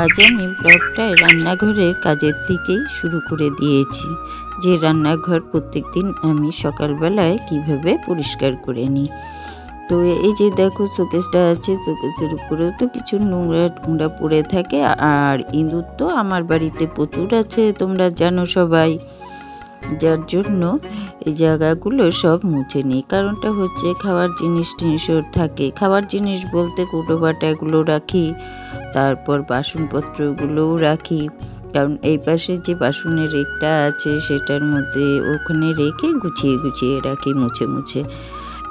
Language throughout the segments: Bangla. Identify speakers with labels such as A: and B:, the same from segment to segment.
A: আজ আমি ব্লগটা রান্নাঘরের কাজের থেকেই শুরু করে দিয়েছি, যে রান্নাঘর প্রত্যেকদিন আমি সকালবেলায় কিভাবে পরিষ্কার করে নিই। তো এই যে দেখো শোকেসটা আছে, শোকেসের উপরেও তো কিছু নোংরা টোংরা পড়ে থাকে, আর ইঁদুর তো আমার বাড়িতে প্রচুর আছে, তোমরা জানো সবাই। যার জন্য এই জায়গাগুলো সব মুছে নিই। কারণটা হচ্ছে খাওয়ার জিনিস টিনিসও থাকে, খাওয়ার জিনিস বলতে কৌটো বাটাগুলো রাখি, তারপর বাসনপত্রগুলোও রাখি। কারণ এই পাশে যে বাসনের রেকটা আছে সেটার মধ্যে ওখানে রেখে গুছিয়ে গুছিয়ে রাখি মুছে মুছে।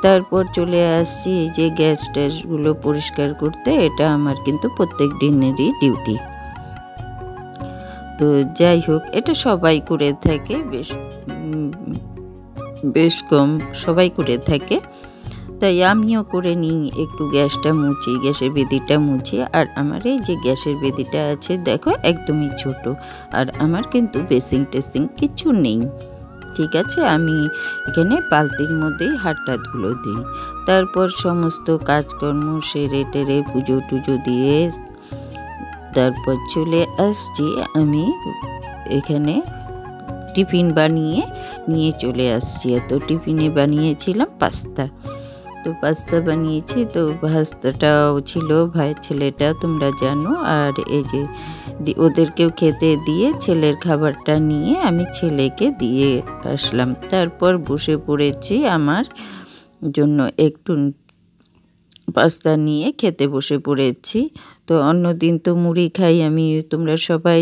A: তারপর চলে আসছি এই যে গ্যাস ট্যাসগুলো পরিষ্কার করতে, এটা আমার কিন্তু প্রত্যেক দিনেরই ডিউটি। তো যাই হোক, এটা সবাই করে থাকে, বেশ কম সবাই করে থাকে, তাই আমিও করে নিই একটু। গ্যাসটা মুছি, গ্যাসের বেদিটা মুছি। আর আমার এই যে গ্যাসের বেদিটা আছে দেখো একদমই ছোট, আর আমার কিন্তু বেসিং টেসিং কিছু নেই, ঠিক আছে। আমি এখানে বালতির মধ্যেই হাতটা ধুলো দিই। তারপর সমস্ত কাজকর্ম সেরে টেরে পুজো টুজো দিয়ে তারপর চলে আসছি আমি এখানে টিফিন বানিয়ে নিয়ে চলে আসছি। তো টিফিনে বানিয়েছিলাম পাস্তা, তো পাস্তা বানিয়েছি। তো পাস্তাটাও ছিল ভাইয়ের ছেলেটা, তোমরা জানো। আর এই যে ওদেরকেও খেতে দিয়ে ছেলের খাবারটা নিয়ে আমি ছেলেকে দিয়ে আসলাম। তারপর বসে পড়েছি আমার জন্য একটু পাস্তা নিয়ে খেতে বসে পড়েছি। তো অন্যদিন তো মুড়ি খাই আমি, তোমরা সবাই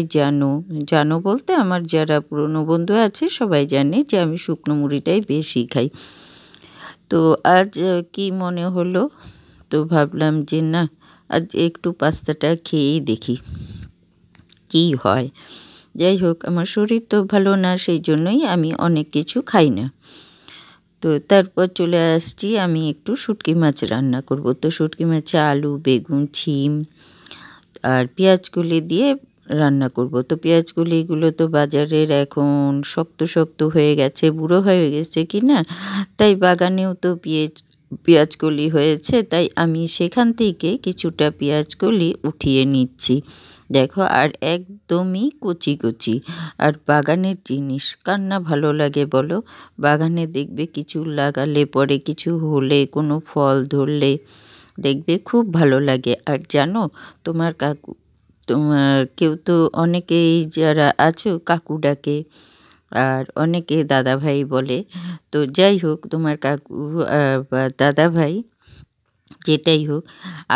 A: জানো বলতে আমার যারা পুরনো বন্ধু আছে সবাই জানে যে আমি শুকনো মুড়িটাই বেশি খাই। তো আজ কি মনে হলো, তো ভাবলাম যে না, আজ একটু পাস্তাটা খেয়েই দেখি কি হয়। যাই হোক, আমার শরীর তো ভালো না, সেই জন্যই আমি অনেক কিছু খাই না। তো তারপর চলে আসছি আমি একটু শুটকি মাছ রান্না করব। তো শুটকি মাছে আলু, বেগুন, শিম আর পেঁয়াজকলি দিয়ে রান্না করব। তো পেঁয়াজকলিগুলো তো বাজারের এখন শক্ত শক্ত হয়ে গেছে, বুড়ো হয়ে গেছে কি না, তাই বাগানেও তো পেঁয়াজকলি হয়েছে, তাই আমি সেখান থেকে কিছুটা পেঁয়াজকলি উঠিয়ে নিচ্ছি। দেখো, আর একদমই কচি কচি। আর বাগানের জিনিস কার না ভালো লাগে বলো? বাগানে দেখবে কিছু লাগালে পরে, কিছু হলে, কোনো ফল ধরলে দেখবে খুব ভালো লাগে। আর জানো, তোমার কেউ তো অনেকেই যারা আছো কাকু ডাকে, আর অনেকে দাদা ভাই বলে। তো যাই হোক, তোমার কাকু বা দাদা ভাই যেটাই হোক,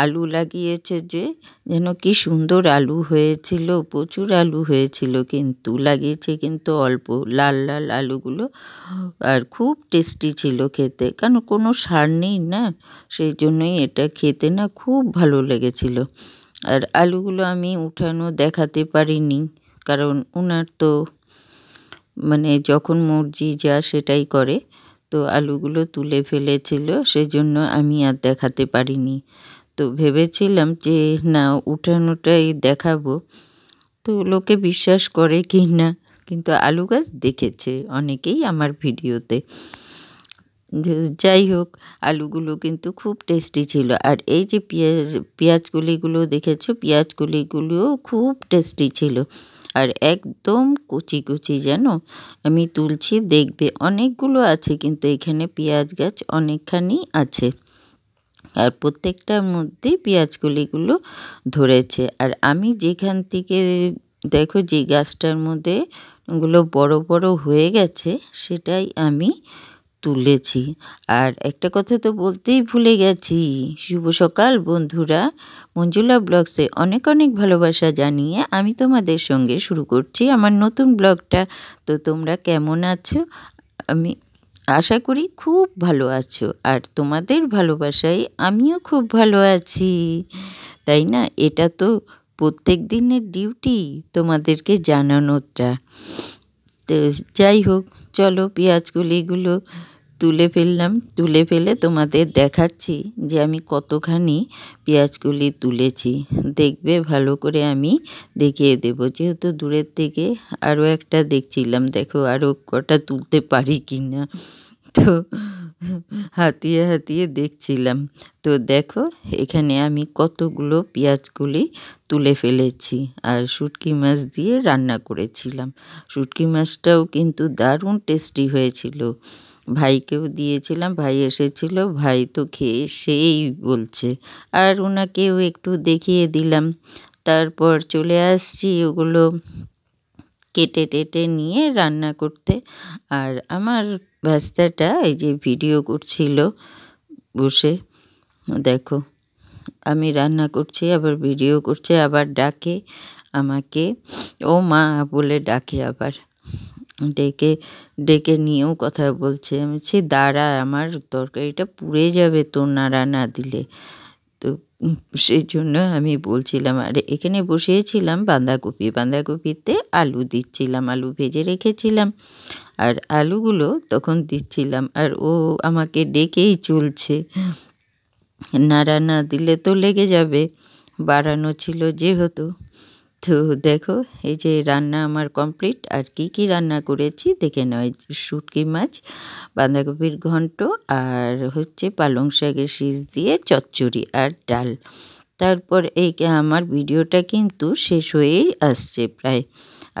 A: আলু লাগিয়েছে, যে যেন কি সুন্দর আলু হয়েছিল, প্রচুর আলু হয়েছিল, কিন্তু লাগিয়েছে কিন্তু অল্প, লাল লাল আলুগুলো। আর খুব টেস্টি ছিল খেতে, কারণ কোনো সার নেই না, সেই জন্যই এটা খেতে না খুব ভালো লেগেছিল। আর আলুগুলো আমি উঠানো দেখাতে পারিনি, কারণ ওনার তো মানে যখন মর্জি যা সেটাই করে। তো আলুগুলো তুলে ফেলেছিল, সেজন্য আমি আর দেখাতে পারিনি। তো ভেবেছিলাম যে না, উঠানোটাই দেখাবো, তো লোকে বিশ্বাস করে কি না, কিন্তু আলু গাছ দেখেছে অনেকেই আমার ভিডিওতে। যাই হোক, আলুগুলো কিন্তু খুব টেস্টি ছিল। আর এই যে পেঁয়াজকলিগুলো দেখেছো, পেঁয়াজকলিগুলোও খুব টেস্টি ছিল, আর একদম কুচি কুচি। যেন আমি তুলছি, দেখবে অনেকগুলো আছে, কিন্তু এখানে পেঁয়াজ গাছ অনেকখানি আছে, আর প্রত্যেকটার মধ্যেই পেঁয়াজকলিগুলো ধরেছে। আর আমি যেখান থেকে দেখো যে গাছটার মধ্যে ওগুলো বড় বড় হয়ে গেছে, সেটাই আমি তুলেছি। আর একটা কথা তো বলতেই ভুলে গেছি, শুভ সকাল বন্ধুরা। মঞ্জুলা ব্লগসে অনেক অনেক ভালোবাসা জানিয়ে আমি তোমাদের সঙ্গে শুরু করছি আমার নতুন ব্লগটা। তো তোমরা কেমন আছো? আমি আশা করি খুব ভালো আছো, আর তোমাদের ভালোবাসায় আমিও খুব ভালো আছি, তাই না? এটা তো প্রত্যেক দিনের ডিউটি তোমাদেরকে জানানোটা। তো যাই হোক, চলো পেঁয়াজকলিগুলো তুলে ফেললাম, তুলে ফেলে তোমাদের দেখাচ্ছি যে আমি কতখানি পেঁয়াজকলি তুলেছি। দেখবে ভালো করে আমি দেখিয়ে দেবো, যেহেতু দূরের থেকে আরও একটা দেখছিলাম, দেখো আরও কটা তুলতে পারি কি না। তো হাতিয়ে হাতিয়ে দেখছিলাম। তো দেখো এখানে আমি কতগুলো পেঁয়াজকলি তুলে ফেলেছি আর শুটকি মাছ দিয়ে রান্না করেছিলাম। শুটকি মাছটাও কিন্তু দারুণ টেস্টি হয়েছিল। ভাইকেও দিয়েছিলাম, ভাই এসেছিল, ভাই তো খেয়ে সেই বলছে। আর ওনাকেও একটু দেখিয়ে দিলাম। তারপর চলে আসছি ওগুলো কেটে টেটে নিয়ে রান্না করতে। আর আমার ভাস্তাটা এই যে ভিডিও করছিল বসে, দেখো আমি রান্না করছি আবার ভিডিও করছে, আবার ডাকে আমাকে, ও মা বলে ডাকে, আবার ডেকে ডেকে নিয়েও কথা বলছে। আমি বলছি দাঁড়া, আমার তরকারিটা পুড়ে যাবে তো নাড়া না দিলে। তো সেই জন্য আমি বলছিলাম। আর এখানে বসিয়েছিলাম বাঁধাকপি, বাঁধাকপিতে আলু দিচ্ছিলাম, আলু ভেজে রেখেছিলাম আর আলুগুলো তখন দিচ্ছিলাম। আর ও আমাকে ডেকেই চলছে, নাড়া না দিলে তো লেগে যাবে, বাড়ানো ছিল যেহেতু। তো দেখো এই যে রান্না আমার কমপ্লিট। আর কি কি রান্না করেছি দেখে নাও। এই যে শুটকি মাছ, বাঁধাকপির ঘন্ট, আর হচ্ছে পালং শাকের শীষ দিয়ে চচ্চড়ি আর ডাল। তারপর এই আমার ভিডিওটা কিন্তু শেষ হয়েই আসছে প্রায়,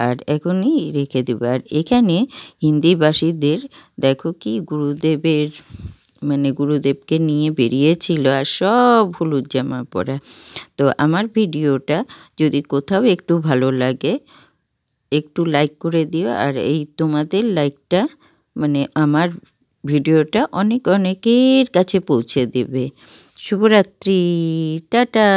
A: আর এখনই রেখে দেবো। আর এখানে হিন্দিভাষীদের দেখো কি গুরুদেবের মানে গুরুদেবকে নিয়ে বেরিয়েছিল আর সব হলুদ জামা পরা। তো আমার ভিডিওটা যদি কোথাও একটু ভালো লাগে একটু লাইক করে দিও। আর এই তোমাদের লাইকটা মানে আমার ভিডিওটা অনেকের কাছে পৌঁছে দেবে। শুভরাত্রি, টাটা।